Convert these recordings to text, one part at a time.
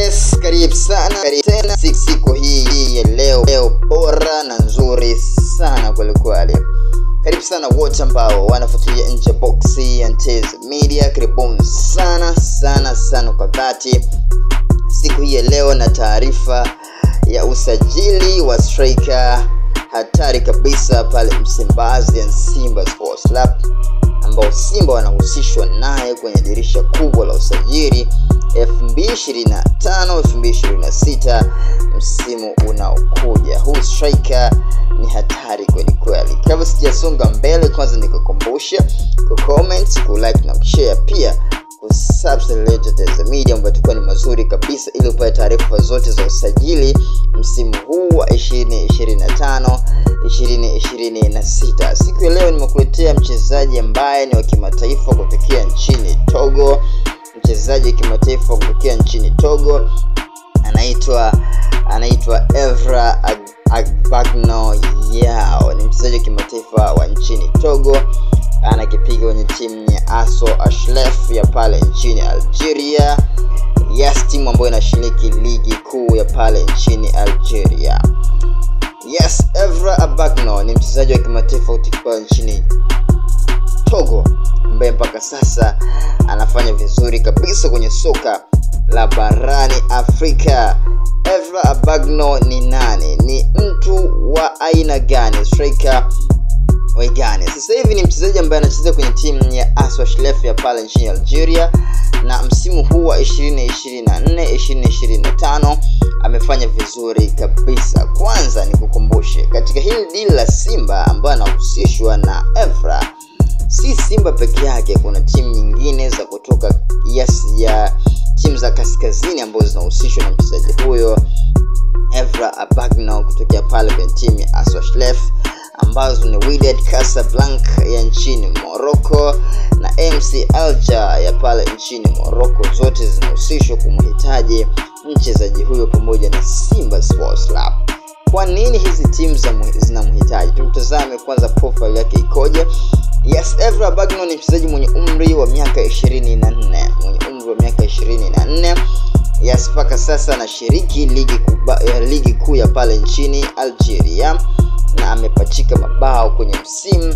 Yes, karibu tena siku hii ya leo bora na nzuri sana kweli. Karibu sana wote ambao wanafuatilia Nje Box ya Nteze Media. Karibuni sana kwa dhati. Siku hii ya leo na taarifa ya usajili wa striker hatari kabisa pale Msimbazi ya Simba Sports Club, ambao Simba wanahusishwa naye kwenye dirisha kubwa la usajili 2025-2026 msimu unaokuja. Huu striker ni hatari kweli. Kabla sijasonga mbele, kwanza nikukumbusha ku-comment, ku-like na kushare, pia kusubscribe Nteze Media, ambayo ni mazuri kabisa, ili upate taarifa zote za usajili msimu huu wa 2025-2026. Siku ya leo nimekuletea mchezaji ambaye ni wa kimataifa kutokea nchini Togo. Mchezaji wa kimataifa kutokea nchini Togo anaitwa Evra Agbagno Yao. Ni mchezaji wa kimataifa wa nchini Togo, anakipiga kwenye timu ya ASO Ashlef ya pale nchini Algeria. Yes, timu ambayo inashiriki ligi kuu ya pale nchini Algeria. Yes, Evra Agbagno ni mchezaji wa kimataifa kutoka nchini Togo, ambaye mpaka sasa anafanya vizuri kabisa kwenye soka la barani Afrika. Evra Agbagno ni nani? Ni mtu wa aina gani? Striker wa gani? Sasa hivi ni mchezaji ambaye anacheza kwenye timu ya ASO Ashlef ya pale nchini Algeria, na msimu huu wa 2024-2025 amefanya vizuri kabisa. Kwanza nikukumbushe, katika hili deal la Simba ambayo anahusishwa na Evra, si Simba peke yake, kuna timu nyingine za kutoka ya timu za kaskazini ambazo zinahusishwa na mchezaji huyo Evra Agbagno kutokea pale kwenye timu ya ASO Ashlef, ambazo ni Wydad Casablanca ya nchini Morocco na MC Alger ya pale nchini Morocco. Zote zinahusishwa kumhitaji mchezaji huyo pamoja na Simba Sports Club. Kwa nini hizi timu zinamhitaji? Tumtazame kwanza profile yake ikoje. Yes, Evra Agbagno ni mchezaji mwenye umri wa miaka 24. Yes, mpaka sasa anashiriki ligi kuu ya pale nchini Algeria, na amepachika mabao kwenye msimu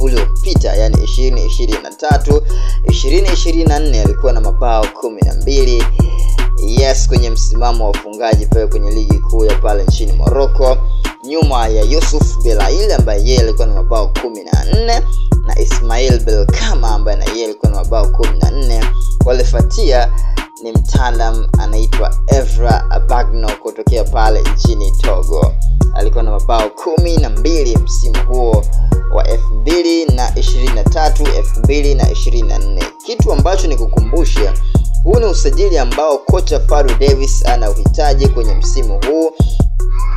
uliopita, yani 2023-2024 alikuwa na mabao 12. Yes, kwenye msimamo wa ufungaji pale kwenye ligi kuu ya pale nchini Morocco, nyuma ya Yusuf Belail ambaye yeye alikuwa na mabao 14 na Ismail Belkama ambaye na yeye alikuwa na mabao 14. Walifuatia ni mtaalam anaitwa Evra Agbagno kutokea pale nchini Togo, alikuwa na mabao 12 msimu huo wa 2023-2024. Kitu ambacho nikukumbusha, huu ni usajili ambao kocha Fadlu Davis anauhitaji kwenye msimu huu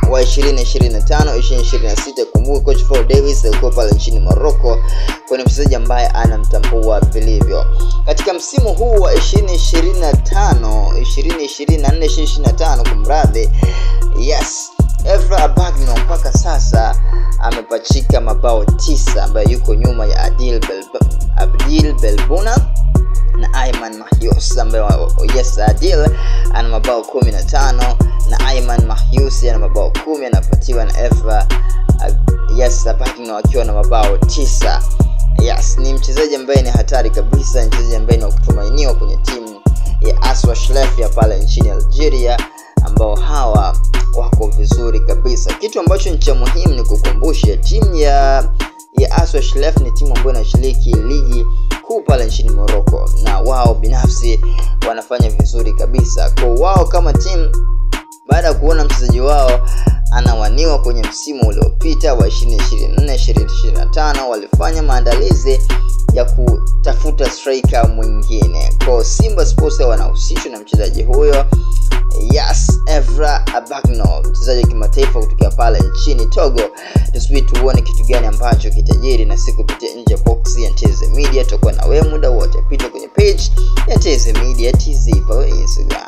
wa 2025-2026. Kumbuka coach Fadlu Davis alikuwa pale nchini Morocco, kwa mchezaji ambaye anamtambua vilivyo. Katika msimu huu wa 2024-2025 kumradhi, yes, Evra Agbagno mpaka sasa amepachika mabao 9, ambaye yuko nyuma ya Adil Belbuna na Ayman Mahyous, ambaye yes, Adil ana mabao 15 na Ayman Mahyous ana mabao 10, anafuatiwa na Evra Agbagno akiwa na mabao 9. Yes, ni mchezaji ambaye ni hatari kabisa, mchezaji ambaye ni wa kutumainiwa kwenye timu ya ASO Ashlef ya pale nchini Algeria, ambao hawa wako vizuri kabisa. Kitu ambacho ni cha muhimu ni kukumbusha, timu ya ASO Ashlef ni timu ambayo inashiriki ligi kuu pale nchini Morocco, na wao binafsi wanafanya vizuri kabisa. Kwa wao kama timu, baada ya kuona mchezaji wao anawaniwa kwenye msimu uliopita wa 2024-2025, walifanya maandalizi ya kutafuta striker mwingine. Kwa Simba Sports wanahusishwa na mchezaji huyo, yes, Evra Agbagno, mchezaji wa kimataifa kutoka pale nchini Togo. Tusubiri tuone kitu gani ambacho kitajiri, na siku kupitia Nje Box ya Nteze Media. Tutakuwa na wewe muda wote. Pita kwenye page ya Nteze Media TZ pale Instagram.